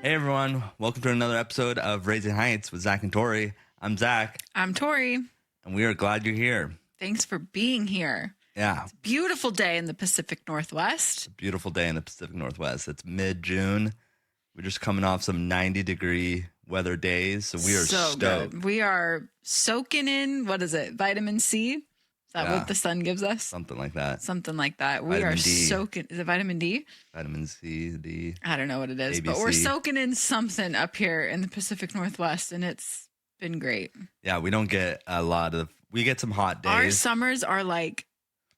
Hey everyone, welcome to another episode of Raising Heights with Zach and Tori. I'm Zach. I'm Tori. And we are glad you're here. Thanks for being here. Yeah. It's a beautiful day in the Pacific Northwest. It's a beautiful day in the Pacific Northwest. It's mid-June. We're just coming off some 90-degree weather days, so we are stoked. Good. We are soaking in, what is it, vitamin C? Is that what the sun gives us? Something like that. Something like that. We Vitamin are D. soaking. Is it vitamin D? Vitamin C, D. I don't know what it is, ABC. but we're soaking in something up here in the Pacific Northwest, and it's been great. Yeah, we don't get we get some hot days. Our summers are like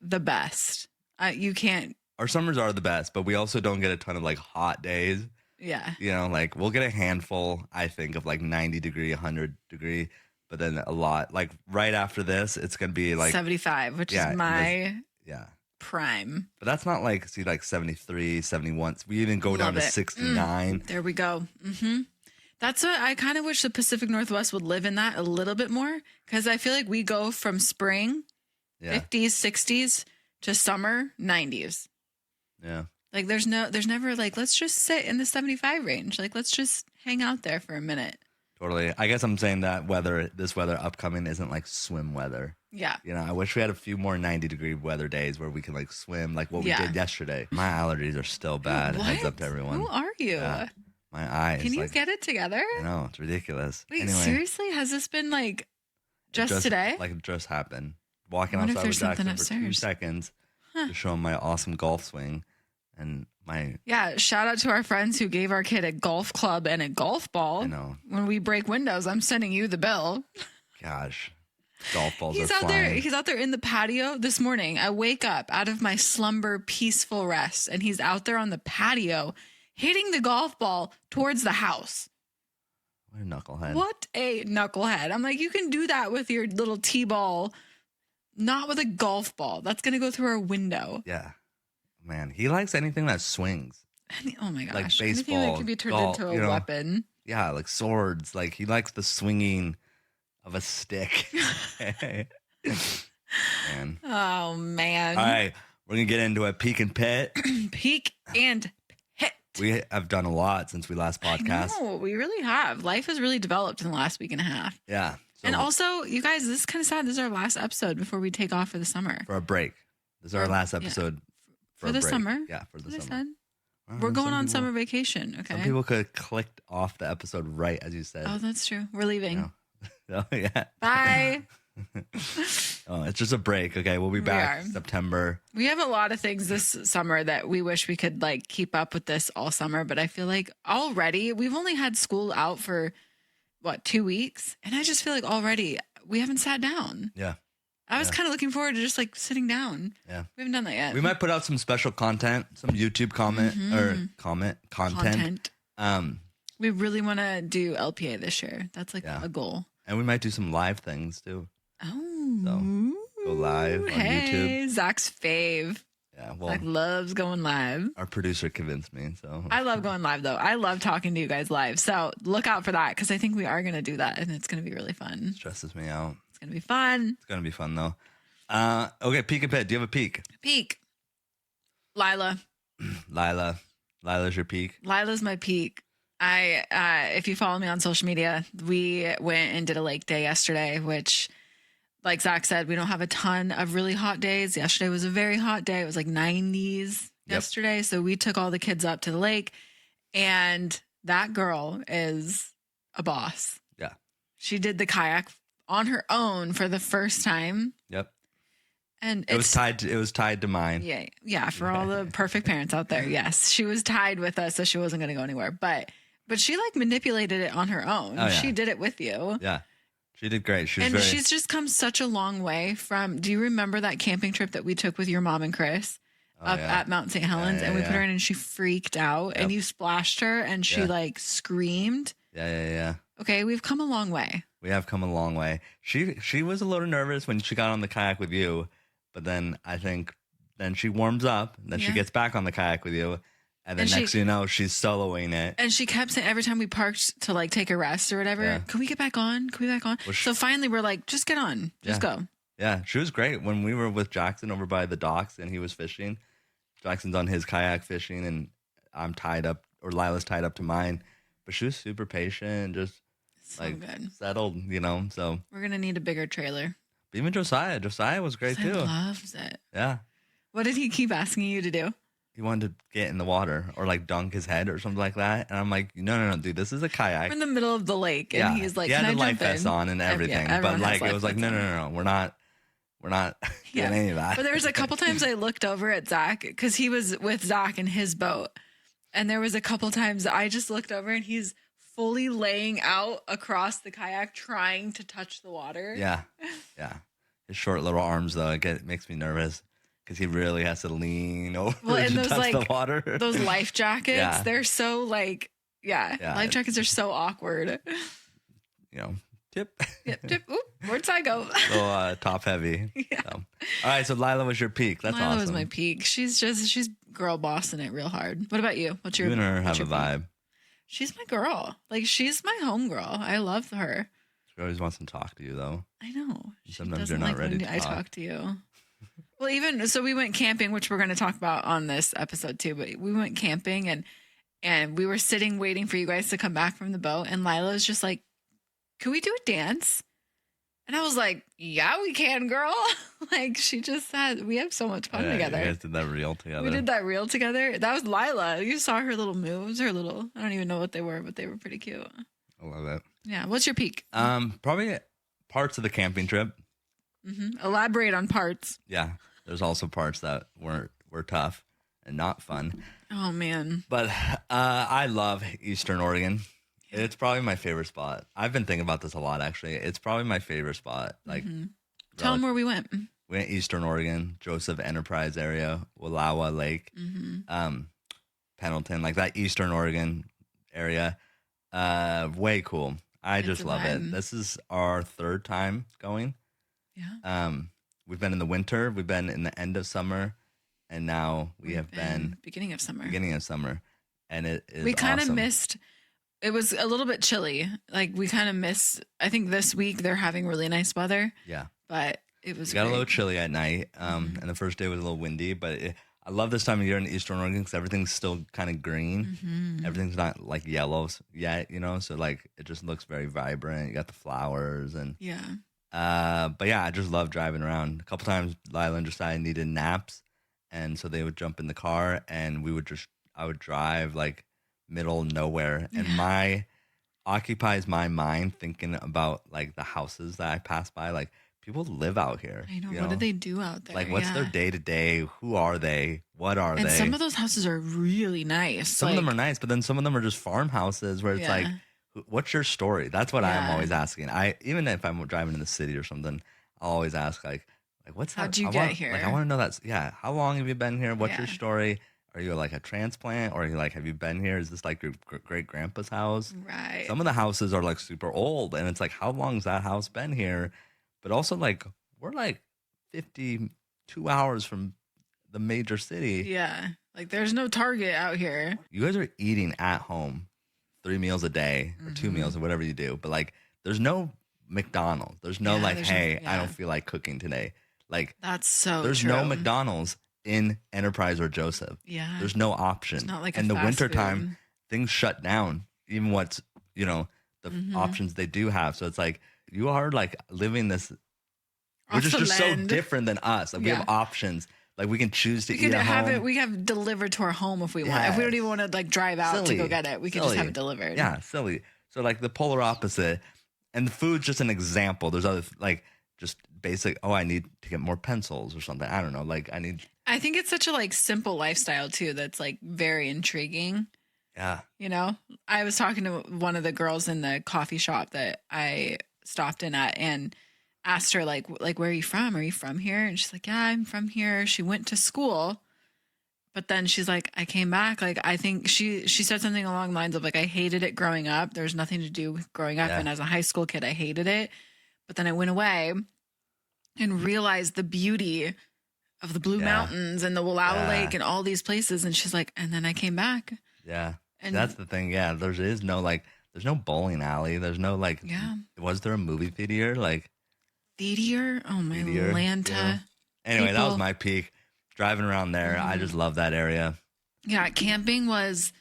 the best. You can't. Our summers are the best, but we also don't get a ton of like hot days. Yeah. You know, like we'll get a handful, I think, of like 90-degree, 100-degree, but then a lot. Like right after this, it's going to be like 75, which is my prime. But that's not like, 73, 71. We even go down to 69. There we go. That's what I kind of wish the Pacific Northwest would live in that a little bit more, because I feel like we go from spring, 50s, 60s to summer, 90s. Yeah. Like there's never like, let's just sit in the 75 range. Like, let's just hang out there for a minute. Totally. I guess I'm saying that this weather upcoming isn't like swim weather. Yeah. You know, I wish we had a few more 90-degree weather days where we can like swim like what we did yesterday. My allergies are still bad. What? Heads up to everyone. Who are you? Yeah. My eyes. Can you get it together? I know. It's ridiculous. Wait, anyway, seriously? Has this been like just today? Like it just happened. Walking I wonder outside if with there's Jackson something for 2 upstairs. seconds to show him my awesome golf swing and my... Yeah, shout out to our friends who gave our kid a golf club and a golf ball. I know. When we break windows, I'm sending you the bill. Gosh. Golf balls He's are out flying. there. He's out there in the patio this morning. I wake up out of my slumber, peaceful rest, and he's out there on the patio hitting the golf ball towards the house. What a knucklehead. What a knucklehead. I'm like, you can do that with your little T-ball, not with a golf ball. That's going to go through our window. Yeah. Man, he likes anything that swings. Oh my gosh. Like Anything baseball, that could be turned golf, into a weapon. Yeah, like swords. Like he likes the swinging of a stick. Man. Oh, man. All right. We're going to get into a peek and pit. Peek and pit. We have done a lot since we last podcast. No, we really have. Life has really developed in the last week and a half. Yeah. So And also, you guys, this is kind of sad. This is our last episode before we take off for the summer. for a break. This is our last episode For a the break. summer. Yeah, for the What I summer. said. Well, We're going some on people- summer vacation. Okay. Some people could have clicked off the episode right as you said. Oh, that's true. We're leaving. Oh, yeah. Bye. Oh, it's just a break. Okay, we'll be back are. September. We have a lot of things this summer that we wish we could like keep up with this all summer, but I feel like already we've only had school out for 2 weeks, and I just feel like already we haven't sat down. Yeah. I was kind of looking forward to just like sitting down. Yeah. We haven't done that yet. We might put out some special content, some YouTube content. Content. We really want to do LPA this year. That's like a goal. And we might do some live things too. Oh. So go live on hey, YouTube. Zach's fave. Yeah. Well, Zach loves going live. our producer convinced me. So I love going live though. I love talking to you guys live. So look out for that because I think we are going to do that and it's going to be really fun. stresses me out. It's going to be fun. It's gonna be fun though. Okay, peek and pit. Do you have a peek? Peak. Lila. Lila's your peek. Lila's my peak. If you follow me on social media, we went and did a lake day yesterday, which, like Zach said, we don't have a ton of really hot days. Yesterday was a very hot day. It was like 90s yesterday. So we took all the kids up to the lake, and that girl is a boss. Yeah. She did the kayak on her own for the first time. Yep. And It was tied to mine. Yeah. Yeah. For all the perfect parents out there. Yes. She was tied with us, so she wasn't going to go anywhere. But she like manipulated it on her own. Oh, yeah. She did it with you. Yeah. She did great. She's just come such a long way from, do you remember that camping trip that we took with your mom and Chris at Mount St. Helens? And we put her in and she freaked out and you splashed her and she like screamed. Yeah. Okay. We've come a long way. We have come a long way. She was a little nervous when she got on the kayak with you, but then I think then she warms up, and then she gets back on the kayak with you, and then next thing you know, she's soloing it. And she kept saying every time we parked to like take a rest or whatever, can we get back on? Can we get back on? Well, so finally we're like, just get on. Just go. Yeah, she was great. When we were with Jackson over by the docks and he was fishing, Jackson's on his kayak fishing and I'm tied up, or Lila's tied up to mine. but she was super patient, just So like good. settled, So We're gonna need a bigger trailer. but even Josiah was great too. Loves it. Yeah. What did he keep asking you to do? He wanted to get in the water or like dunk his head or something like that. And I'm like, no, dude, this is a kayak. We're in the middle of the lake, and he's like, he had "Can the I life jump vest in?" on and everything, but like it was like, no, we're not doing any of that. But there was a couple times I looked over at Zach because he was with Zach in his boat, and there was a couple times I just looked over and he's fully laying out across the kayak trying to touch the water. Yeah. His short little arms though, it makes me nervous. Because he really has to lean over and to touch the water. Those life jackets, they're so life jackets are so awkward. Tip. Yep, tip. Oop, where'd I go? So top heavy. Yeah. So. All right, so Lila was your peak. That's awesome. Lila was my peak. She's girl bossing it real hard. What about you? What's your? You and her have a vibe. Peak? She's my girl. Like she's my home girl. I love her. She always wants to talk to you though. I know. Sometimes you're not ready to talk. I talk to you. Well, so we went camping, which we're going to talk about on this episode too, but we went camping and we were sitting waiting for you guys to come back from the boat. And Lila was just like, "Can we do a dance?" And I was like, "Yeah, we can, girl." Like she just said, we have so much fun together. You guys did that reel together. We did that reel together. That was Lila. You saw her little moves, I don't even know what they were, but they were pretty cute. I love it. Yeah. What's your peak? Probably parts of the camping trip. Mm-hmm. Elaborate on parts. Yeah. There's also parts that were tough and not fun. Oh man. But I love Eastern Oregon. It's probably my favorite spot. I've been thinking about this a lot actually. It's probably my favorite spot. Like Tell them where we went. We went Eastern Oregon, Joseph Enterprise area, Wallowa Lake, Pendleton, like that Eastern Oregon area. Way cool. I just love it. This is our third time going. Yeah. We've been in the winter, we've been in the end of summer, and now we have been beginning of summer. And it is we kind of awesome. missed. It was a little bit chilly. Like we kind of missed. I think this week they're having really nice weather. Yeah. But it was. It got a little chilly at night. And the first day was a little windy, but I love this time of year in Eastern Oregon because everything's still kind of green. Everything's not like yellows yet, so like it just looks very vibrant. You got the flowers and but yeah, I just love driving around. A couple times Lila and Josiah needed naps, and so they would jump in the car and I would drive like middle nowhere, and occupies my mind thinking about like the houses that I pass by. Like people live out here. I know. What do they do out there? Like what's their day to day? Who are they? What are they? And some of those houses are really nice. Some of them are nice, but then some of them are just farmhouses where it's like, what's your story? That's what I'm always asking. Even if I'm driving in the city or something, I'll always ask like what's how'd you get here? Like I want to know that. Yeah, how long have you been here? What's your story? Are you like a transplant, or are you like, have you been here? Is this like your great grandpa's house? Right. Some of the houses are like super old, and it's like, how long's that house been here? But also like we're like 52 hours from the major city. Yeah, like there's no Target out here. You guys are eating at home 3 meals a day or 2 meals or whatever you do, but like there's no McDonald's. There's no I don't feel like cooking today. Like that's so there's true. no McDonald's in Enterprise or Joseph. Yeah. There's no option. It's not like in the wintertime, food. things shut down. Even what's, the options they do have. So it's like you are like living this, which is just so different than us. Like we have options. Like we can choose to eat at home. We have delivered to our home if we want. If we don't even want to like drive out to go get it, we can just have it delivered. Yeah, silly. So like the polar opposite. And the food's just an example. There's other like just basic, I need to get more pencils or something. I don't know. Like I think it's such a like simple lifestyle too that's like very intriguing. Yeah. I was talking to one of the girls in the coffee shop that I stopped in at and asked her like where are you from? Are you from here? And she's like, yeah, I'm from here. She went to school, but then she's like, I came back. Like I think she said something along the lines of like, I hated it growing up. There's nothing to do with growing up. And as a high school kid, I hated it. But then I went away and realized the beauty of the Blue Mountains and the Wallowa Lake and all these places. And she's like, and then I came back. Yeah. And that's the thing. Yeah. There's no bowling alley. There's no like, was there a movie theater? Like theater? Oh my Lanta. Yeah. Anyway, that was my peak. Driving around there. I just love that area. Yeah. Camping was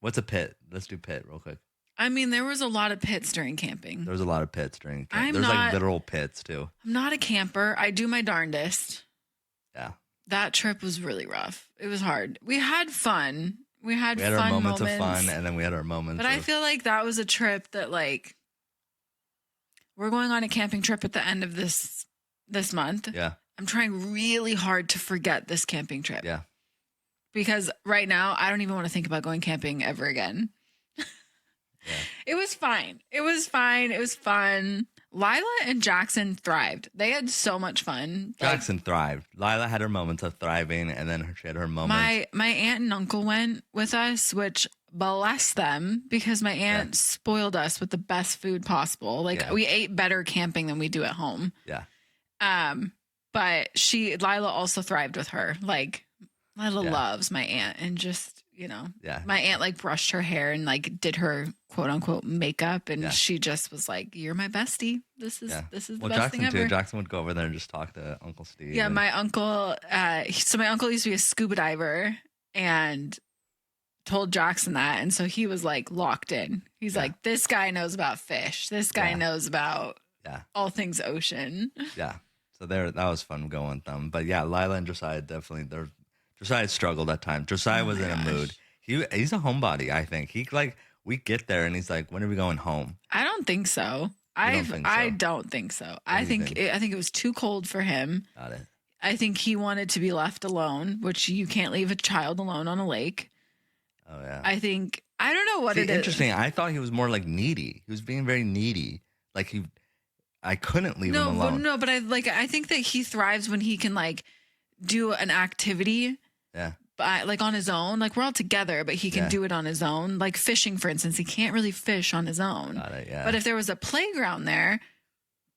What's a pit? Let's do pit real quick. I mean, there was a lot of pits during camping. There was a lot of pits during camping. There's like literal pits too. I'm not a camper. I do my darndest. Yeah. That trip was really rough. It was hard. We had fun. We had fun our moments of fun, and then we had our moments. But I feel like that was a trip that, like, we're going on a camping trip at the end of this month. Yeah. I'm trying really hard to forget this camping trip. Yeah. Because right now, I don't even want to think about going camping ever again. Yeah. It was fine. It was fine. It was fun. Lila and Jackson thrived. They had so much fun. Jackson thrived. Lila had her moments of thriving, and then she had her moments. My aunt and uncle went with us, which bless them, because my aunt spoiled us with the best food possible. Like we ate better camping than we do at home. Yeah. But Lila also thrived with her. Like Lila loves my aunt, and just, you know, my aunt like brushed her hair and like did her quote unquote makeup, and she just was like, "You're my bestie. This is the best thing ever." Jackson would go over there and just talk to Uncle Steve. Yeah, my uncle. So my uncle used to be a scuba diver, and told Jackson that, and so he was like locked in. He's like, "This guy knows about fish. This guy knows about all things ocean." Yeah. So that was fun going with them. But yeah, Lila and Josiah definitely. Josiah struggled at times. Josiah was in a mood. He's a homebody, I think. We get there and he's like, "When are we going home?" I don't think so. I don't think so. I think it was too cold for him. Got it. I think he wanted to be left alone, which you can't leave a child alone on a lake. Oh yeah. I don't know what it is. Interesting. I thought he was more like needy. He was being very needy. Like I couldn't leave him alone. No, but I think that he thrives when he can like do an activity. Yeah. But like on his own, like we're all together, but he can do it on his own. Like fishing, for instance, he can't really fish on his own. Got it, yeah. But if there was a playground there,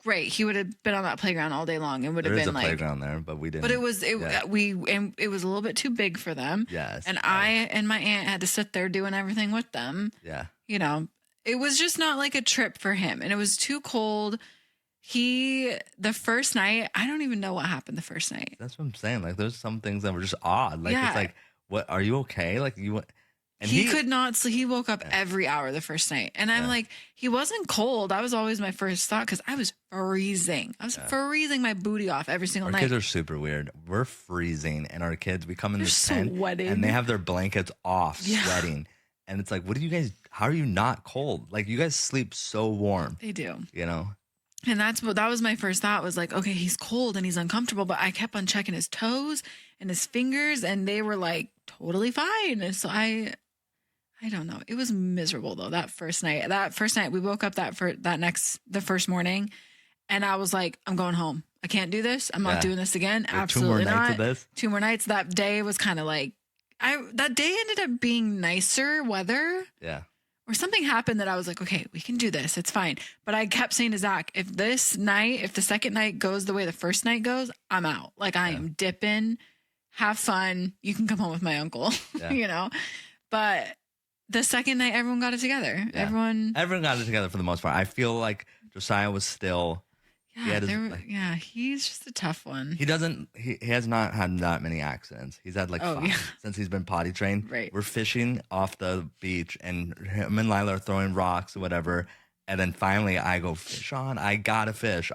great. He would have been on that playground all day long. It would have been like playground there, but we didn't. But it was it was a little bit too big for them. Yes. And I and my aunt had to sit there doing everything with them. Yeah. You know, it was just not like a trip for him, and it was too cold. The first night, I don't even know what happened the first night. That's what I'm saying. Like, there's some things that were just odd. Like, it's like, what, are you okay? Like, and he could not sleep. He woke up every hour the first night. And I'm like, he wasn't cold. That was always my first thought, because I was freezing. I was freezing my booty off every single night. Our kids are super weird. We're freezing, and our kids, we come in this tent, sweating. And they have their blankets off, sweating. And it's like, how are you not cold? Like, you guys sleep so warm. They do. You know? And that was my first thought, was like, okay, he's cold and he's uncomfortable, but I kept on checking his toes and his fingers, and they were like totally fine. And so I don't know. It was miserable though. That first night we woke up the first morning, and I was like, I'm going home. I can't do this. I'm not doing this again. Absolutely not. 2 more nights of this. 2 more nights. That day was kind of like, that day ended up being nicer weather. Yeah. Or something happened that I was like, okay, we can do this. It's fine. But I kept saying to Zach, if the second night goes the way the first night goes, I'm out. Like, I am dipping. Have fun. You can come home with my uncle, you know? But the second night, everyone got it together. Yeah. Everyone got it together for the most part. I feel like Josiah was still... he's just a tough one. He has not had that many accidents. He's had like 5 since he's been potty trained. Right. We're fishing off the beach, and him and Lila are throwing rocks or whatever. And then finally I go, "Fish on. I gotta fish.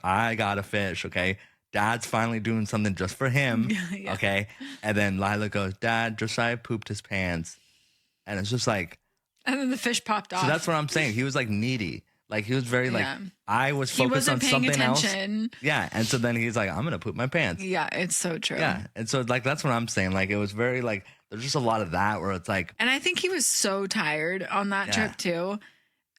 Okay. Dad's finally doing something just for him. Yeah. Okay. And then Lila goes, "Dad, Josiah pooped his pants." And it's just like, and then the fish popped off. So that's what I'm saying. He was like needy. Like, he was very like, I was focused on something else. Yeah. And so then he's like, "I'm going to poop my pants." Yeah. It's so true. Yeah. And so like, that's what I'm saying. Like, it was very like, there's just a lot of that where it's like. And I think he was so tired on that trip too,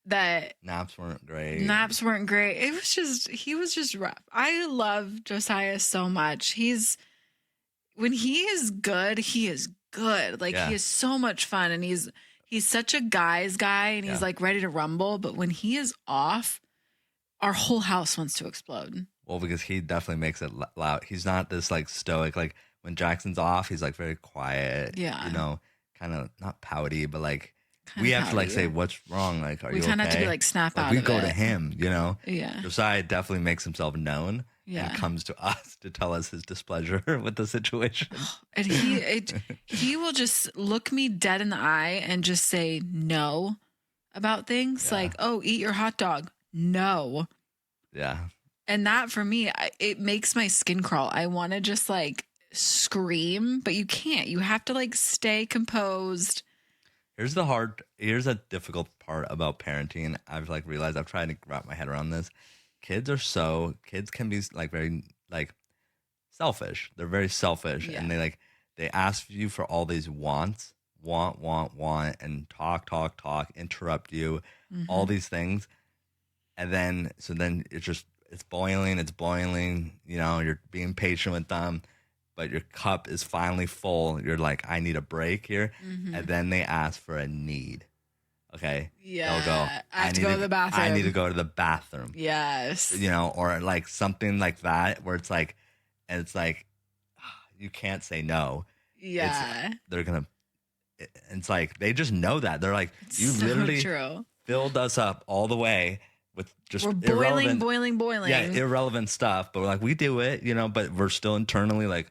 that naps weren't great. He was just rough. I love Josiah so much. When he is good, he is good. Like, he is so much fun, and he's such a guy's guy, and he's like ready to rumble. But when he is off, our whole house wants to explode. Well, because he definitely makes it loud. He's not this like stoic. Like, when Jackson's off, he's like very quiet. Yeah. You know, kind of not pouty, but like we have to like say, what's wrong? Like, are you okay? We try not to be like snap out of it. We go to him, you know? Yeah. Josiah definitely makes himself known and comes to us to tell us his displeasure with the situation. And he will just look me dead in the eye and just say no about things like, oh, eat your hot dog. No. Yeah. And that for me, it makes my skin crawl. I want to just like scream, but you can't. You have to like stay composed. Here's a difficult part about parenting. I've like realized I've tried to wrap my head around this. Kids can be like very like selfish. They're very selfish and they ask you for all these wants, want, and talk, interrupt you, all these things. And then, it's boiling, you know, you're being patient with them, but your cup is finally full. You're like, I need a break here. And then they ask for a need. Okay. Yeah. They'll go, I have to go to the bathroom. I need to go to the bathroom. Yes. You know, or like something like that where it's like, you can't say no. Yeah. It's like, they just know that. They're like, you so literally true. Filled us up all the way with just we're boiling. Yeah, irrelevant stuff. But we're like, we do it, you know, but we're still internally like,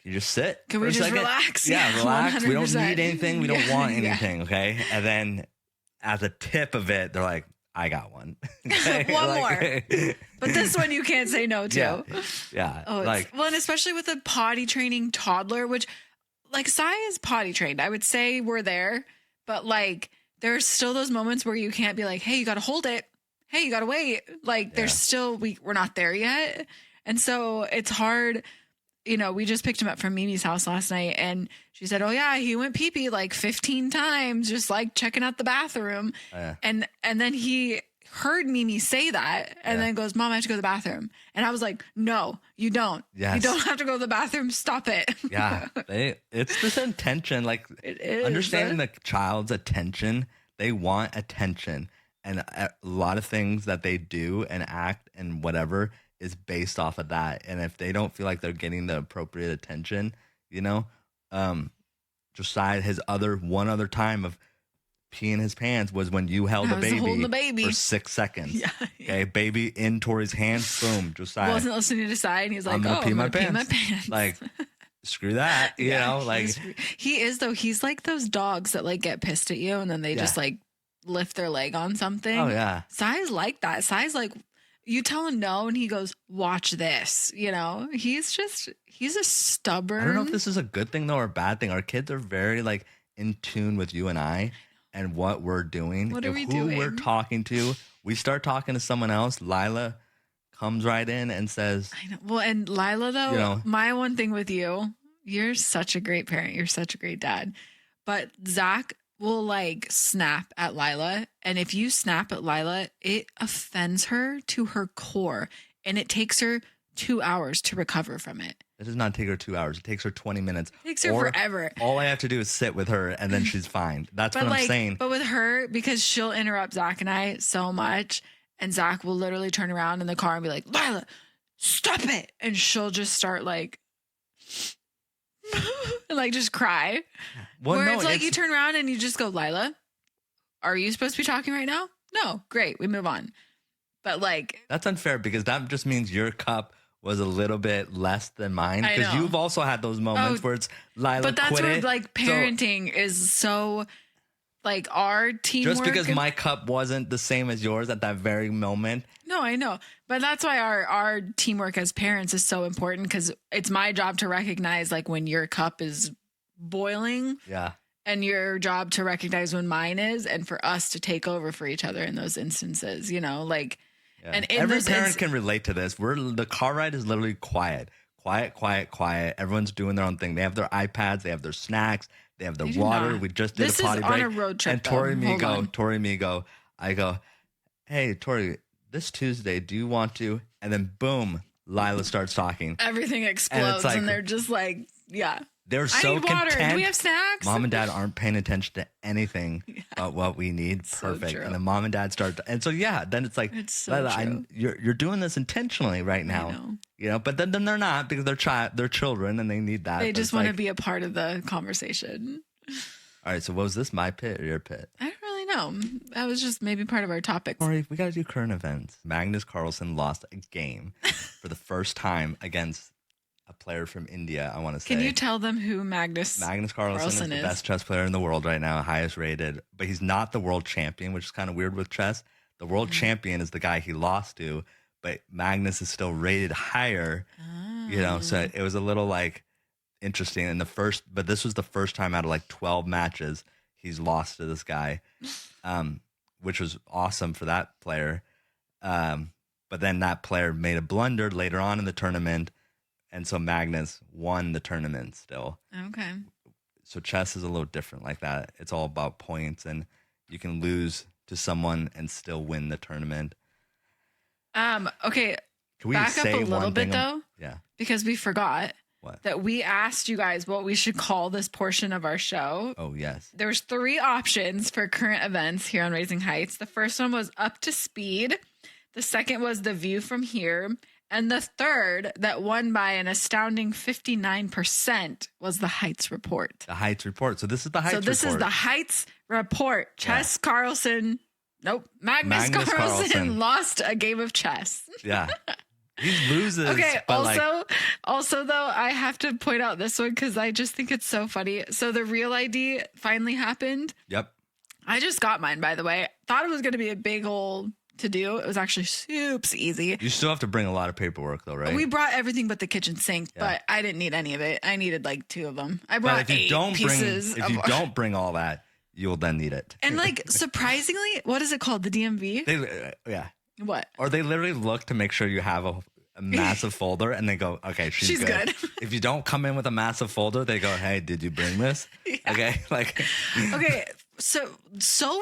can you just sit? Can we just relax? Yeah, relax. 100%. We don't need anything. We don't want anything, okay? And then as a tip of it, they're like, I got one. Okay? One more. But this one you can't say no to. Yeah. Oh, and especially with a potty training toddler, which like Sai is potty trained. I would say we're there, but like there's still those moments where you can't be like, hey, you got to hold it. Hey, you got to wait. Like there's still, we're not there yet. And so it's hard. You know, we just picked him up from Mimi's house last night and she said, oh yeah, he went pee-pee like 15 times, just like checking out the bathroom. And then he heard Mimi say that and then goes, Mom, I have to go to the bathroom. And I was like, no, you don't. Yes. You don't have to go to the bathroom. Stop it. Yeah. It's this intention, like it is. Understanding the child's attention. They want attention. And a lot of things that they do and act and whatever is based off of that. And if they don't feel like they're getting the appropriate attention, you know, Josiah, one other time of peeing his pants was when you held the baby for 6 seconds. Yeah. Okay, baby in Tori's hands, boom, Josiah wasn't listening to Sai and he's like, I'm gonna pee my pants. Like, screw that, you know, like he is though. He's like those dogs that like get pissed at you and then they just like lift their leg on something. Oh yeah, Sai's like that. Sai's like, you tell him no and he goes, watch this, you know. He's a stubborn. I don't know if this is a good thing though or a bad thing. Our kids are very like in tune with you and I and what we're doing. What are we doing? Who we're talking to. We start talking to someone else. Lila comes right in and says, I know. Well, and Lila though, you know, my one thing with you're such a great parent. You're such a great dad. But Zach will like snap at Lila. And if you snap at Lila, it offends her to her core. And it takes her 2 hours to recover from it. It does not take her 2 hours. It takes her 20 minutes. It takes her forever. All I have to do is sit with her and then she's fine. That's what I'm saying. But with her, because she'll interrupt Zach and I so much. And Zach will literally turn around in the car and be like, Lila, stop it. And she'll just start like, and like just cry. Well, where it's like you turn around and you just go, Lila, are you supposed to be talking right now? No, great, we move on. But like that's unfair because that just means your cup was a little bit less than mine because you've also had those moments where it's Lila. But that's where like parenting is so like our teamwork. Just because my cup wasn't the same as yours at that very moment. No, I know. But that's why our teamwork as parents is so important because it's my job to recognize like when your cup is boiling. Yeah. And your job to recognize when mine is and for us to take over for each other in those instances, you know, like. Yeah. And every parent can relate to this. The car ride is literally quiet. Everyone's doing their own thing. They have their iPads. They have their snacks. They have their water. We just did a potty break. This is on a road trip. And Tori and me go, I go, hey, Tori, this Tuesday, do you want to? And then boom, Lila starts talking. Everything explodes and they're just like, yeah. They're so I need water. content. Do we have snacks? Mom and dad aren't paying attention to anything but what we need. Perfect. So and then mom and dad start. And so, then it's like, it's so true. You're doing this intentionally right now. I know. You know, but then they're not because they're children and they need that. They just want to be a part of the conversation. All right, so was this my pit or your pit? I don't really know. That was just maybe part of our topics. Tori, we got to do current events. Magnus Carlsen lost a game for the first time against a player from India, I want to say. Can you tell them who Magnus Carlsen is the best chess player in the world right now, highest rated, but he's not the world champion, which is kind of weird with chess. The world champion is the guy he lost to, but Magnus is still rated higher, so it was a little like interesting in the first, but this was the first time out of like 12 matches he's lost to this guy, which was awesome for that player. But then that player made a blunder later on in the tournament, and so Magnus won the tournament still. Okay. So chess is a little different like that. It's all about points, and you can lose to someone and still win the tournament. Okay. Can we back up a little bit though? Yeah. Because we forgot what? That we asked you guys what we should call this portion of our show. Oh, yes. There's 3 options for current events here on Raising Heights. The first one was Up to Speed. The second was The View from Here. And the third, that won by an astounding 59%, was the Heights Report. The Heights Report. So this is the Heights Report. So this is the Heights Report. Chess Carlsen. Nope. Magnus Carlsen lost a game of chess. Yeah. He loses. Okay. But also, though, I have to point out this one because I just think it's so funny. So the Real ID finally happened. Yep. I just got mine, by the way. Thought it was going to be a big old to do. It was actually super easy. You still have to bring a lot of paperwork, though, right? We brought everything but the kitchen sink, but I didn't need any of it. I needed like 2 of them. I brought 8 pieces. If you don't bring all that, you'll then need it. And like surprisingly, what is it called? The DMV? Yeah. What? Or they literally look to make sure you have a massive folder, and they go, okay, she's good. If you don't come in with a massive folder, they go, hey, did you bring this? Yeah. Okay. Okay. So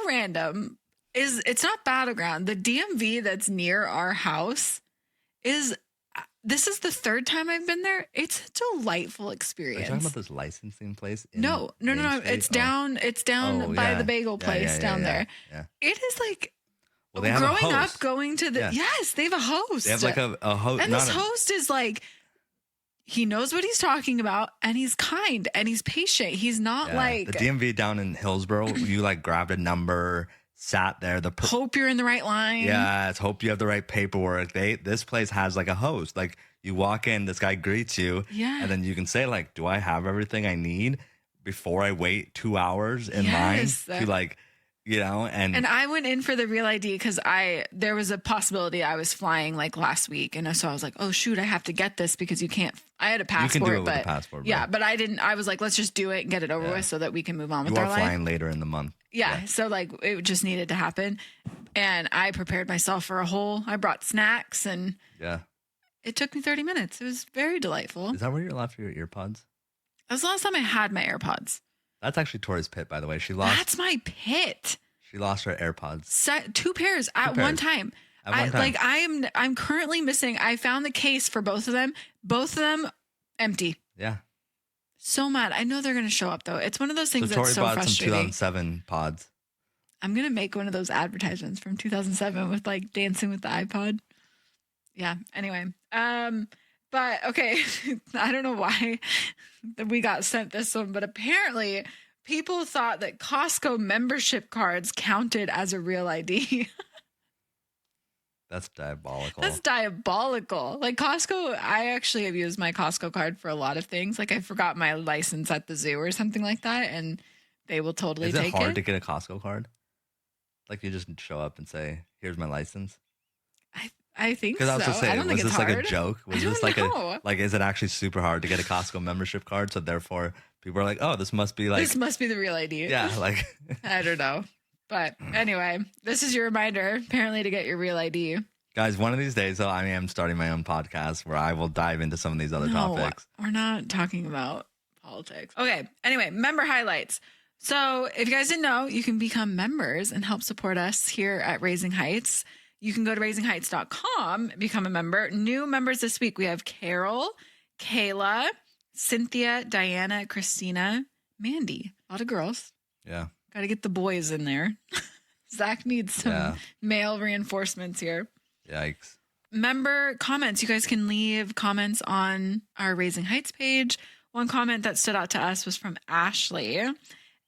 random. It's not Battleground. The DMV that's near our house this is the 3rd time I've been there. It's a delightful experience. Are you talking about this licensing place? No. It's down by the bagel place down there. Yeah. It is like they have growing up going to the yes, they have a host. They have like a host. And this host is like, he knows what he's talking about, and he's kind and he's patient. He's not like the DMV down in Hillsborough. You like grabbed a number, sat there. Hope you're in the right line. Yeah, hope you have the right paperwork. This place has like a host. Like you walk in, this guy greets you, and then you can say like, "Do I have everything I need?" before I wait 2 hours in line to like, And I went in for the Real ID because there was a possibility I was flying like last week, and so I was like, "Oh shoot, I have to get this because you can't." I had a passport, you can do it with a passport, yeah, but I didn't. I was like, "Let's just do it and get it over with so that we can move on with our life." You are flying later in the month. Yeah, so like it just needed to happen, and I prepared myself for I brought snacks, and it took me 30 minutes. It was very delightful. Is that where you left your earpods? That was the last time I had my AirPods. That's actually Tori's pit, by the way. That's my pit. She lost her AirPods. 2 pairs at one time. I'm currently missing. I found the case for both of them. Both of them empty. Yeah. So mad. I know they're going to show up though. It's one of those things Tori that's so bought frustrating. Some 2007 pods. I'm going to make one of those advertisements from 2007 with like dancing with the iPod. Yeah. Anyway. But okay. I don't know why we got sent this one, but apparently people thought that Costco membership cards counted as a Real ID. That's diabolical. Like Costco, I actually have used my Costco card for a lot of things. Like I forgot my license at the zoo or something like that, and they will totally take it. Is it hard to get a Costco card? Like you just show up and say, "Here's my license." I think so. Because I was just saying, was this like a joke? Was this like know. is it actually super hard to get a Costco membership card? So therefore, people are like, "Oh, this must be the Real ID." Yeah, like I don't know. But anyway, this is your reminder, apparently, to get your Real ID. Guys, one of these days, though, I am starting my own podcast where I will dive into some of these other topics. We're not talking about politics. Okay. Anyway, member highlights. So if you guys didn't know, you can become members and help support us here at Raising Heights. You can go to raisingheights.com, become a member. New members this week, we have Carol, Kayla, Cynthia, Diana, Christina, Mandy. A lot of girls. Yeah. Got to get the boys in there. Zach needs some male reinforcements here. Yikes. Member comments. You guys can leave comments on our Raising Heights page. One comment that stood out to us was from Ashley.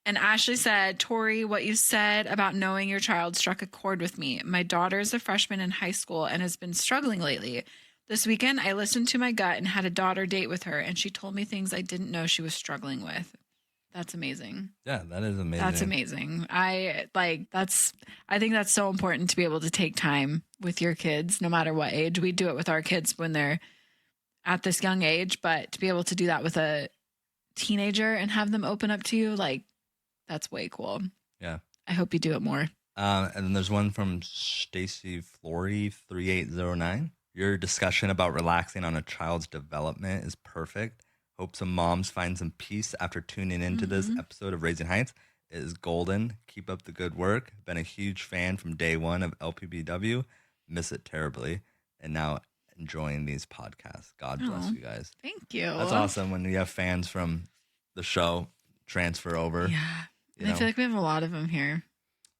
And Ashley said, Tori, what you said about knowing your child struck a chord with me. My daughter is a freshman in high school and has been struggling lately. This weekend, I listened to my gut and had a daughter date with her, and she told me things I didn't know she was struggling with. That's amazing. Yeah, that is amazing. That's amazing. I think that's so important to be able to take time with your kids, no matter what age. We do it with our kids when they're at this young age, but to be able to do that with a teenager and have them open up to you, like, that's way cool. Yeah. I hope you do it more. And then there's one from Stacy Flory 3809. Your discussion about relaxing on a child's development is perfect. Hope some moms find some peace after tuning into this episode of Raising Heights. It is golden. Keep up the good work. Been a huge fan from day one of LPBW. Miss it terribly. And now enjoying these podcasts. God bless you guys. Thank you. That's awesome when you have fans from the show transfer over. Yeah. I feel like we have a lot of them here.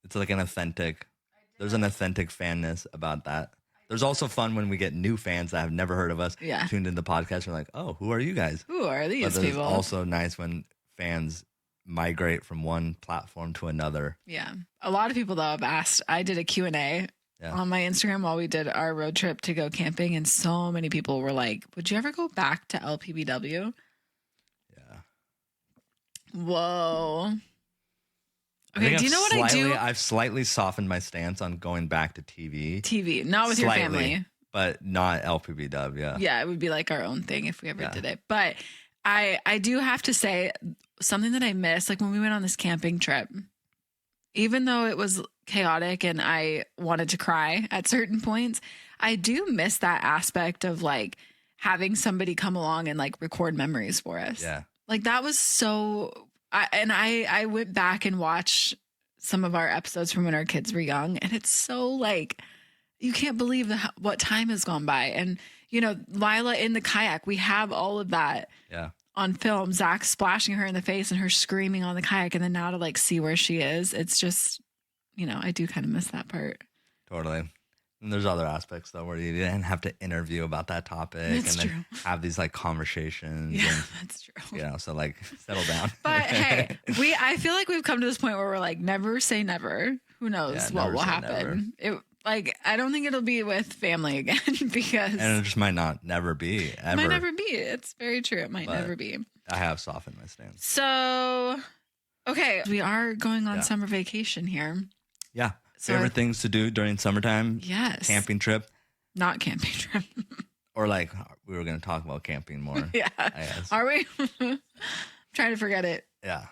It's like there's an authentic fanness about that. There's also fun when we get new fans that have never heard of us tuned into the podcast. We're like, oh, who are you guys? Who are these but people? It's also nice when fans migrate from one platform to another. Yeah. A lot of people, though, have asked. I did a Q&A on my Instagram while we did our road trip to go camping, and so many people were like, would you ever go back to LPBW? Yeah. Whoa. Okay, do you know what I do? I've slightly softened my stance on going back to TV. Not with your family. But not LPBW. Yeah, it would be like our own thing if we ever did it. But I do have to say something that I missed, like when we went on this camping trip, even though it was chaotic and I wanted to cry at certain points, I do miss that aspect of like having somebody come along and like record memories for us. Yeah. Like that was so... I went back and watched some of our episodes from when our kids were young, and it's so like you can't believe what time has gone by. And you know, Lila in the kayak, we have all of that on film. Zach splashing her in the face and her screaming on the kayak, and then now to like see where she is, it's just, you know, I do kind of miss that part. Totally. And there's other aspects though where you didn't have to interview about that topic then have these like conversations. Yeah, and, that's true. You know, so like settle down. But hey, I feel like we've come to this point where we're like, never say never. Who knows what will happen? I don't think it'll be with family again because and it just might never be ever. It might never be. It's very true. It might never be. I have softened my stance. So, okay, we are going on summer vacation here. Yeah. So favorite things to do during summertime? Yes. Camping trip? Not camping trip. Or like we were going to talk about camping more. Yeah. I guess. Are we? I'm trying to forget it. Yeah.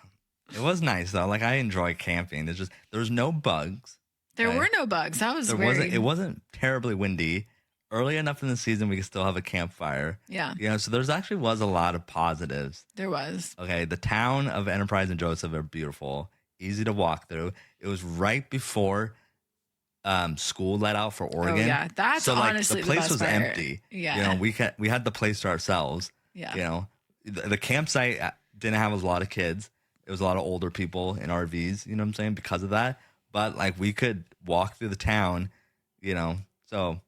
It was nice though. Like I enjoy camping. It's just there was no bugs. There were no bugs. That was weird. It wasn't terribly windy. Early enough in the season we could still have a campfire. Yeah. You know, so there's actually was a lot of positives. There was. Okay. The town of Enterprise and Joseph are beautiful. Easy to walk through. It was right before school let out for Oregon. Oh, yeah, that's so, like, honestly the place best was part. empty. Yeah, you know, we had the place to ourselves. Yeah, you know, the campsite didn't have a lot of kids. It was a lot of older people in RVs. You know what I'm saying? Because of that, but like we could walk through the town. You know, so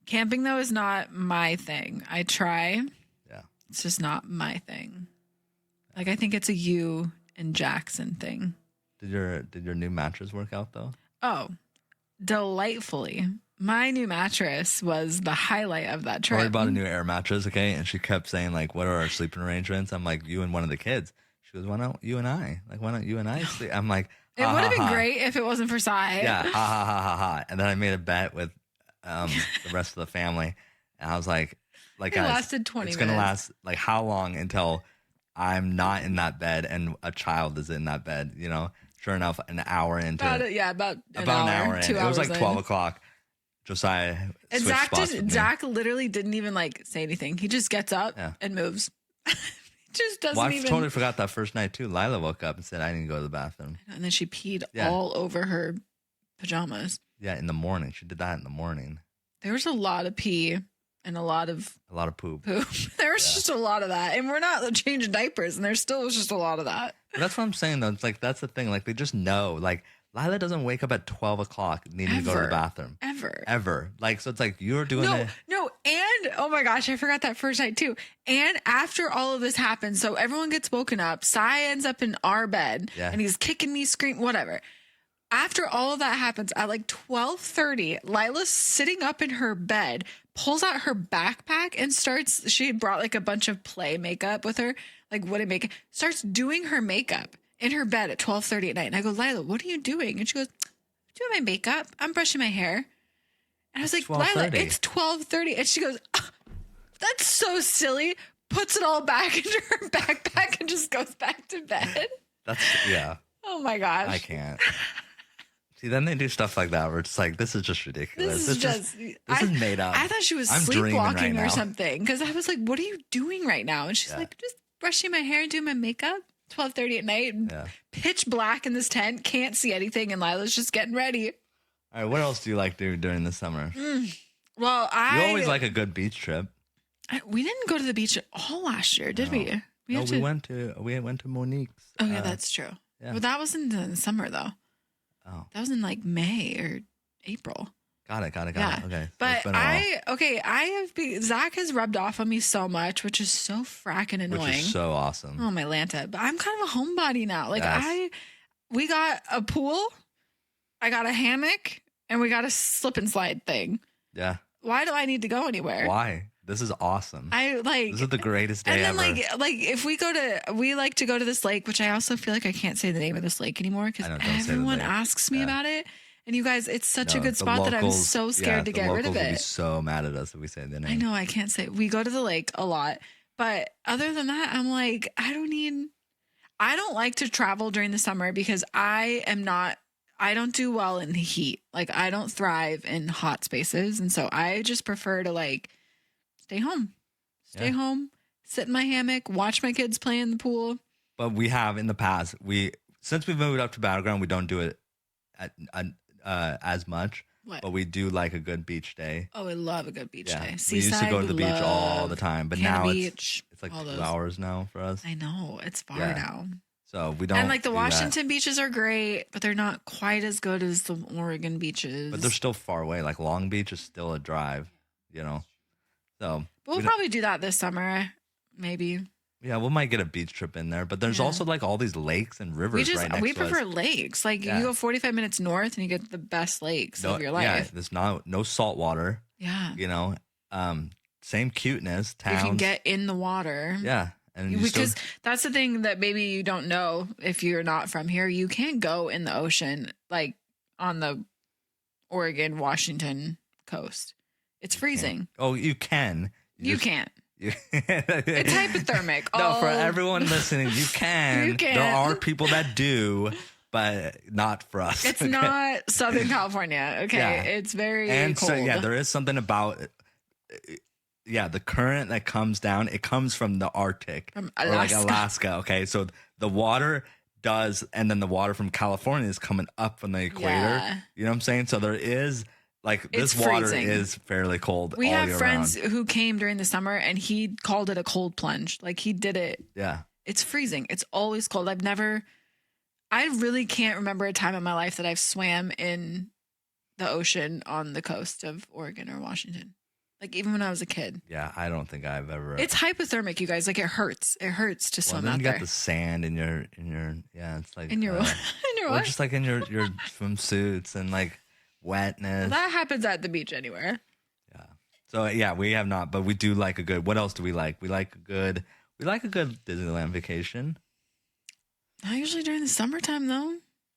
camping though is not my thing. I try. Yeah, it's just not my thing. Like I think it's a you and Jackson thing. Did your new mattress work out though? Oh, delightfully. My new mattress was the highlight of that trip. Tori bought a new air mattress, okay? And she kept saying, like, what are our sleeping arrangements? I'm like, you and one of the kids. She goes, why don't you and I? Like, why don't you and I sleep? I'm like, it would have been great if it wasn't for Sai. Yeah, ha, ha, ha, ha, ha. And then I made a bet with the rest of the family. And I was like it guys, lasted 20 minutes. It's going to last, like, how long until I'm not in that bed and a child is in that bed, you know? Sure enough, an hour into about an hour in. 2 hours. It was like 12 o'clock. Josiah and Zach literally didn't even like say anything. He just gets up and moves. He just doesn't even. I totally forgot that first night too. Lila woke up and said, I need to go to the bathroom. And then she peed all over her pajamas. Yeah, in the morning. She did that in the morning. There was a lot of pee and a lot of poop. There was just a lot of that. And we're not changing diapers, and there still was just a lot of that. But that's what I'm saying though. It's like that's the thing. Like they just know. Like Lila doesn't wake up at 12 o'clock needing to go to the bathroom. Ever. Like, so it's like you're doing it. No. And oh my gosh, I forgot that first night too. And after all of this happens, so everyone gets woken up. Sai ends up in our bed and he's kicking me, screaming, whatever. After all of that happens, at like 12:30, Lila's sitting up in her bed, pulls out her backpack and she brought like a bunch of play makeup with her, like wooden makeup, starts doing her makeup in her bed at 12:30 at night. And I go, Lila, what are you doing? And she goes, I'm doing my makeup. I'm brushing my hair. And I was like, Lila, it's 12:30. And she goes, oh, that's so silly. Puts it all back into her backpack and just goes back to bed. Oh my gosh. I can't. See, then they do stuff like that where it's like, this is just ridiculous. This is made up. I thought she was sleepwalking or something because I was like, what are you doing right now? And she's like, just brushing my hair and doing my makeup. 12:30 at night. Pitch black in this tent. Can't see anything. And Lila's just getting ready. All right. What else do you like to do during the summer? Well, you always like a good beach trip. We didn't go to the beach at all last year, did we? We went to Monique's. Oh, yeah, that's true. Yeah. Well, that wasn't in the summer, though. Oh. That was in like May or April. Got it. Okay. But Zach has rubbed off on me so much, which is so fracking annoying. Which is so awesome. Oh, my Lanta. But I'm kind of a homebody now. Like we got a pool, I got a hammock, and we got a slip and slide thing. Yeah. Why do I need to go anywhere? Wthis is awesome. This is the greatest day ever. And then like if we like to go to this lake, which I also feel like I can't say the name of this lake anymore because everyone asks me about it. And you guys, it's such a good spot that I'm so scared to get rid of it. Will be so mad at us if we say the name. I know I can't say. We go to the lake a lot, but other than that, I'm like, I don't like to travel during the summer because I don't do well in the heat. Like I don't thrive in hot spaces, and so I just prefer to like stay home, sit in my hammock, watch my kids play in the pool. But we have in the past, since we've moved up to Battleground, we don't do it as much. What? But we do like a good beach day. Oh, I love a good beach day. Seaside, we used to go to the beach all the time, but now it's like 2 hours now for us. I know it's far now. So we don't. And like the Washington beaches are great, but they're not quite as good as the Oregon beaches. But they're still far away. Like Long Beach is still a drive, So we'll probably do that this summer, maybe. Yeah, we might get a beach trip in there, but there's also like all these lakes and rivers right next to us. We prefer lakes. Like you go 45 minutes north and you get the best lakes of your life. Yeah, there's no salt water. Yeah. Same cuteness. Towns. You can get in the water. Yeah. And because that's the thing that maybe you don't know if you're not from here. You can't go in the ocean like on the Oregon, Washington coast. It's freezing. Oh, you can. You can't. It's hypothermic. No, for everyone listening, you can. You can. There are people that do, but not for us. It's not Southern California. Okay. Yeah. It's very cold. So, there is something about the current that comes down. It comes from the Arctic. From Alaska. Or like Alaska. Okay. So the water does, and then the water from California is coming up from the equator. Yeah. You know what I'm saying? So there is. Like this water is fairly cold. We have friends around. who came during the summer and he called it a cold plunge. Like he did it. Yeah. It's freezing. It's always cold. I really can't remember a time in my life that I've swam in the ocean on the coast of Oregon or Washington. Like even when I was a kid. Yeah, I don't think I've ever. It's hypothermic, you guys. Like it hurts. It hurts to swim out there. You got the sand in your it's like in your what? Or just like in your swimsuits and like. Wetness. Well, that happens at the beach anywhere. Yeah. So we have not, but we do like a good. What else do we like? We like a good Disneyland vacation. Not usually during the summertime though.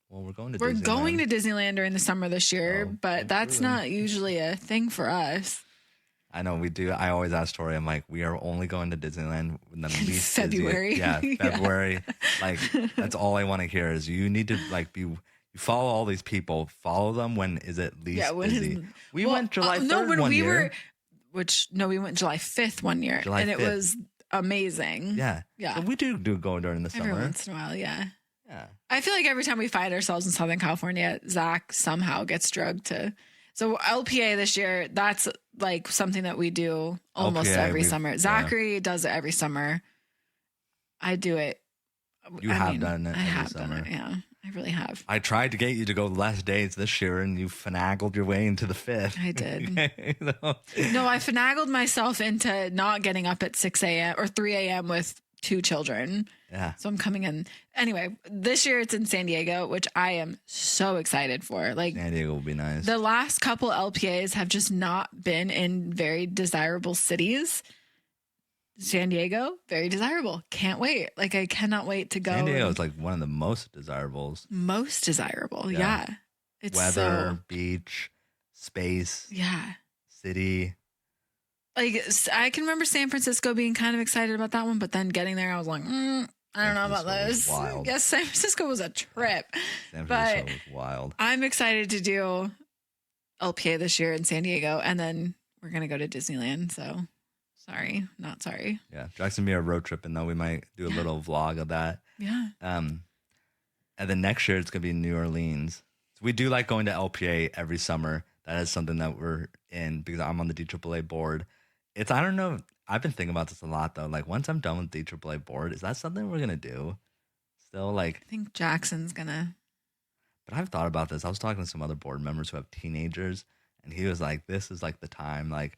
Well, we're going to Disneyland during the summer this year, but that's not usually a thing for us. I know we do. I always ask Tori. I'm like, we are only going to Disneyland in the least February. February. Like that's all I want to hear is you need to like be. You follow all these people. Follow them when is it least busy. We went July 3rd one year. We went July 5th one year. It was amazing. Yeah. Yeah. So we do go during the summer. Every once in a while, yeah. Yeah. I feel like every time we find ourselves in Southern California, Zach somehow gets drugged to. So LPA this year, that's like something that we do almost every summer. Zachary does it every summer. I do it. You have done it every summer. Yeah. I really have. I tried to get you to go less days this year, and you finagled your way into the 5th. I did. No, I finagled myself into not getting up at 6 a.m. or 3 a.m. with 2 children. Yeah. So I'm coming in. Anyway, this year it's in San Diego, which I am so excited for. Like, San Diego will be nice. The last couple LPAs have just not been in very desirable cities. San Diego, very desirable. Can't wait. Like, I cannot wait to go. San Diego is like one of the most desirables. Most desirable. Yeah. It's weather, beach, space. Yeah. City. Like, I can remember San Francisco being kind of excited about that one, but then getting there, I was like, I don't know about this. Wild. Yes, San Francisco was a trip. San Francisco was wild. I'm excited to do LPA this year in San Diego, and then we're going to go to Disneyland. So sorry, not sorry. Yeah, Jackson and me are road tripping, though. We might do a little vlog of that. Yeah. And then next year, it's going to be New Orleans. So we do like going to LPA every summer. That is something that we're in because I'm on the DAAA board. I don't know. I've been thinking about this a lot, though. Like, once I'm done with the DAAA board, is that something we're going to do? Still, like... I think Jackson's going to... But I've thought about this. I was talking to some other board members who have teenagers, and he was like, this is, like, the time, like,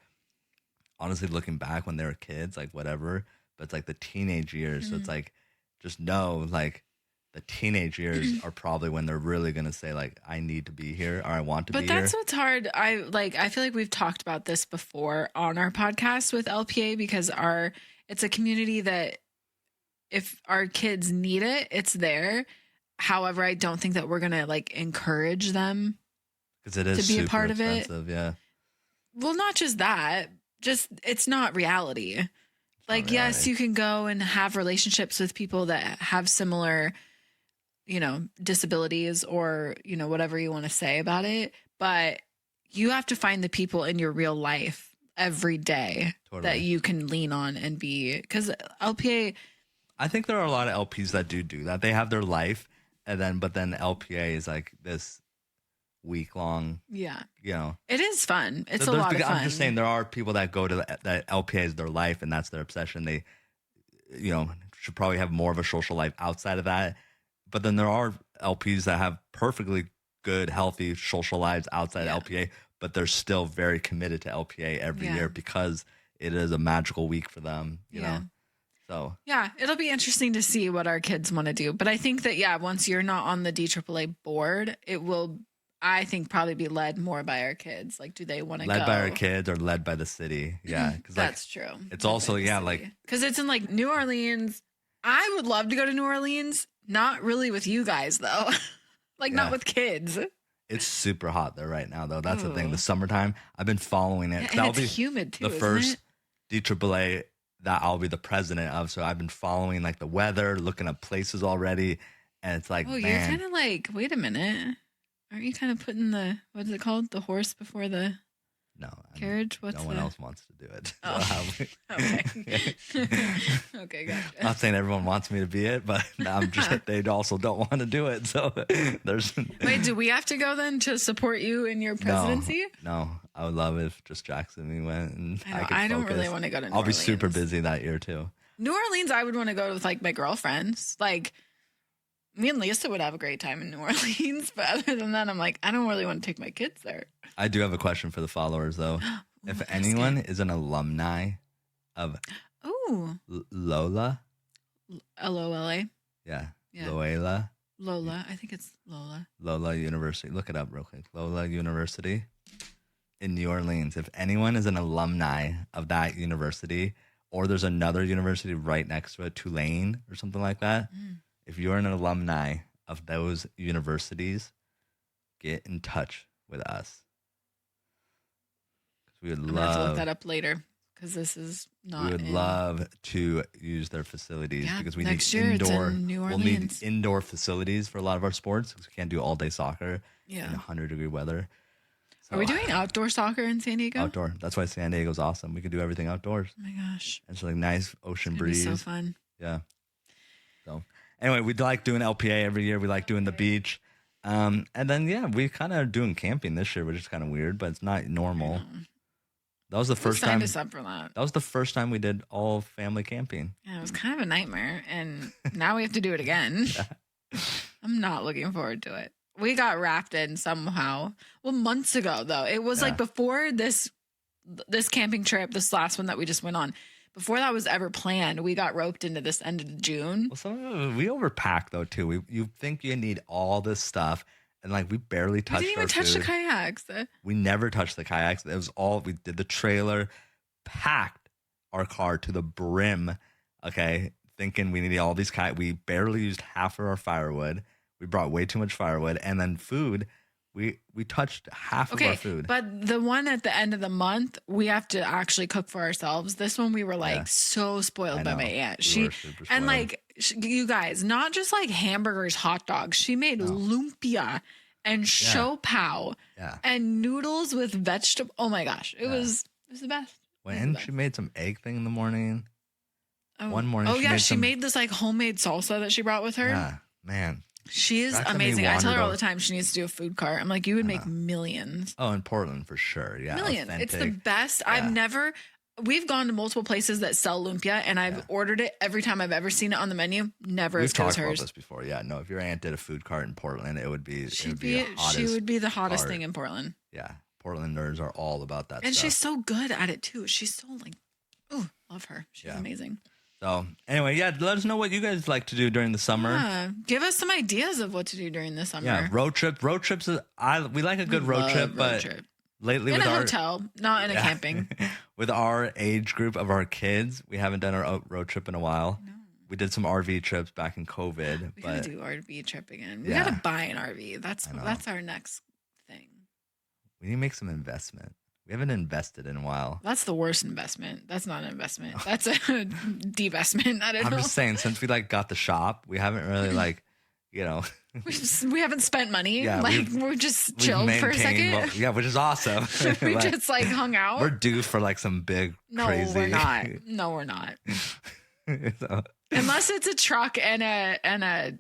honestly, looking back when they were kids, like, whatever, but it's, like, the teenage years. Mm-hmm. So it's, like, just know, like, the teenage years are probably when they're really going to say, like, I need to be here or I want to be here. But that's what's hard. I feel like we've talked about this before on our podcast with LPA because it's a community that if our kids need it, it's there. However, I don't think that we're going to like encourage them because it is to be a part of it. Yeah. Well, not just that, just it's not reality. Like, yes, you can go and have relationships with people that have similar, disabilities or, whatever you want to say about it. But you have to find the people in your real life every day that you can lean on and be, because LPA. I think there are a lot of LPs that do that. They have their life but then LPA is like this week long. Yeah. It is fun. It's a lot of fun. I'm just saying there are people that go to that LPA is their life and that's their obsession. They, should probably have more of a social life outside of that. But then there are LPs that have perfectly good, healthy social lives outside LPA, but they're still very committed to LPA every year because it is a magical week for them, you know? So yeah, it'll be interesting to see what our kids want to do. But I think that, once you're not on the DAAA board, it will, I think, probably be led more by our kids. Like, do they want to go? Led by our kids or led by the city? Yeah. That's true. It's also, because it's in like New Orleans. I would love to go to New Orleans. Not really with you guys, though. Not with kids. It's super hot there right now, though. That's the thing. The summertime, I've been following it. And it's humid, too, the first DAAA that I'll be the president of. So I've been following, like, the weather, looking up places already. And it's like, you're kind of like, wait a minute. Aren't you kind of putting what is it called? The horse before the... No. Carriage? No one else wants to do it. Oh. Okay. Okay, gotcha. I'm not saying everyone wants me to be it, but I'm just they also don't want to do it. So there's... Wait, do we have to go then to support you in your presidency? No. I would love if just Jackson and me went and I don't really want to go to New Orleans. I'll be super busy that year too. New Orleans, I would want to go with like my girlfriends. Like, me and Lisa would have a great time in New Orleans, but other than that, I'm like, I don't really want to take my kids there. I do have a question for the followers, though. If anyone is an alumni of Lola, Lola, yeah, Lola, I think it's Lola University. Look it up real quick. Lola University in New Orleans. If anyone is an alumni of that university, or there's another university right next to it, Tulane or something like that. If you're an alumni of those universities, get in touch with us. We would love to look that up later because this is not. We would love to use their facilities because we next need year indoor. It's in New Orleans. We'll need indoor facilities for a lot of our sports because we can't do all day soccer in 100-degree weather. So, are we doing outdoor soccer in San Diego? Outdoor. That's why San Diego's awesome. We can do everything outdoors. Oh my gosh! It's like nice ocean breeze. Be so fun. Yeah. So anyway, we like doing LPA every year. We like doing the beach. And then we kind of are doing camping this year, which is kind of weird, but it's not normal. That was the first time. Signed us up for that. That was the first time we did all family camping. Yeah, it was kind of a nightmare, and now we have to do it again. I'm not looking forward to it. We got wrapped in somehow. Well, months ago though. It was like before this camping trip, this last one that we just went on. Before that was ever planned, we got roped into this end of June. Well, we overpack though too. You think you need all this stuff, and like we barely touched. We didn't even touch the kayaks. We never touched the kayaks. It was all we did. The trailer, packed our car to the brim. Okay, thinking we needed all these kayaks. We barely used half of our firewood. We brought way too much firewood, and then food. We touched half of our food. But the one at the end of the month, we have to actually cook for ourselves. This one we were like so spoiled by my aunt. You guys, not just like hamburgers, hot dogs. She made lumpia and show pow and noodles with vegetable. Oh my gosh, it was the best. She made some egg thing in the morning. One morning. She made this like homemade salsa that she brought with her. Yeah, man. She is amazing. I tell her all the time she needs to do a food cart. I'm like, you would make millions. Oh, in Portland for sure. Yeah. Millions. Authentic. It's the best. Yeah. We've gone to multiple places that sell lumpia and I've ordered it every time I've ever seen it on the menu. Never as good as hers. We've talked about this before. Yeah. No, if your aunt did a food cart in Portland, it would be she would be the hottest thing in Portland. Yeah. Portlanders are all about that and stuff. She's so good at it too. She's so like, oh, love her. She's amazing. So anyway, let us know what you guys like to do during the summer. Yeah, give us some ideas of what to do during the summer. Yeah, road trips. We like a good road trip, but lately in a hotel, not in a camping. With our age group of our kids, we haven't done our road trip in a while. No. We did some RV trips back in COVID. We gotta do RV trip again. We gotta buy an RV. That's our next thing. We need to make some investment. We haven't invested in a while. That's the worst investment. That's not an investment. That's a divestment. I'm just saying, since we got the shop, we haven't really we haven't spent money. Yeah, we're just chilled for a second. Which is awesome. We just hung out. We're due for some big crazy. No, we're not. No, we're not. Unless it's a truck and a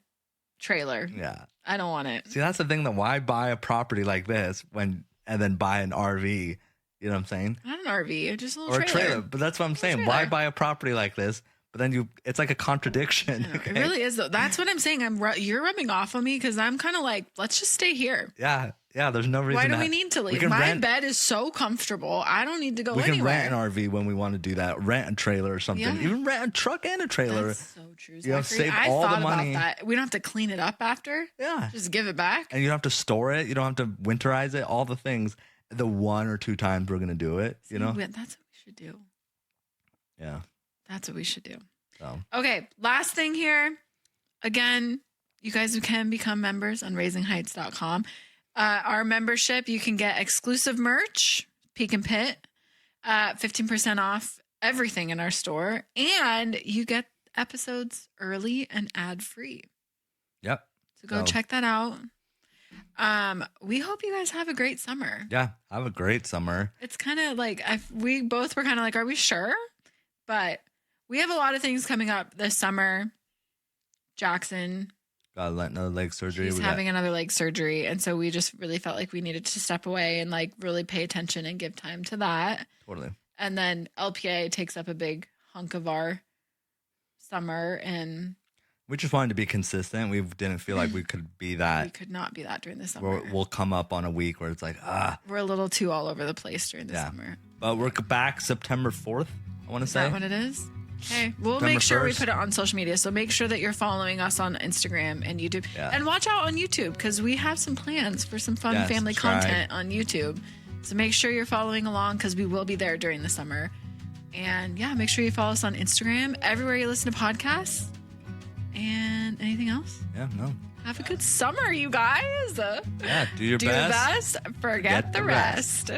trailer. Yeah. I don't want it. See, that's the thing. Why buy a property like this and then buy an RV? You know what I'm saying? Not an RV, just a little trailer. But that's what I'm saying. Why buy a property like this? But then it's like a contradiction. Okay? It really is, though. That's what I'm saying. You're rubbing off on me because I'm kind of like, let's just stay here. Yeah. Yeah. There's no reason. Why do we need to leave? My bed is so comfortable. I don't need to go anywhere. We can rent an RV when we want to do that. Rent a trailer or something. Yeah. Even rent a truck and a trailer. That's so true. Save all the money. About that. We don't have to clean it up after. Yeah. Just give it back. And you don't have to store it. You don't have to winterize it. All the things. The 1 or 2 times we're going to do it, That's what we should do. Yeah. That's what we should do. So. Okay. Last thing here. Again, you guys can become members on raisingheights.com. Our membership, you can get exclusive merch, Peek and Pit, 15% off everything in our store, and you get episodes early and ad-free. Yep. So go check that out. We hope you guys have a great summer. Yeah, have a great summer. It's kind of like we both were kind of like, are we sure? But we have a lot of things coming up this summer. Jackson got another leg surgery. He's having another leg surgery, and so we just really felt like we needed to step away and really pay attention and give time to that. Totally. And then LPA takes up a big hunk of our summer, and we just wanted to be consistent. We didn't feel like we could be that. We could not be that during the summer. We'll come up on a week where it's like, we're a little too all over the place during the summer. But we're back September 4th, I want to say. Is that what it is? Okay. We'll make sure we put it on social media. So make sure that you're following us on Instagram and YouTube. Yeah. And watch out on YouTube because we have some plans for some fun family content on YouTube. So make sure you're following along because we will be there during the summer. And make sure you follow us on Instagram, everywhere you listen to podcasts. And anything else? Yeah, no. Have a good summer, you guys. Yeah, do your best. Forget the rest.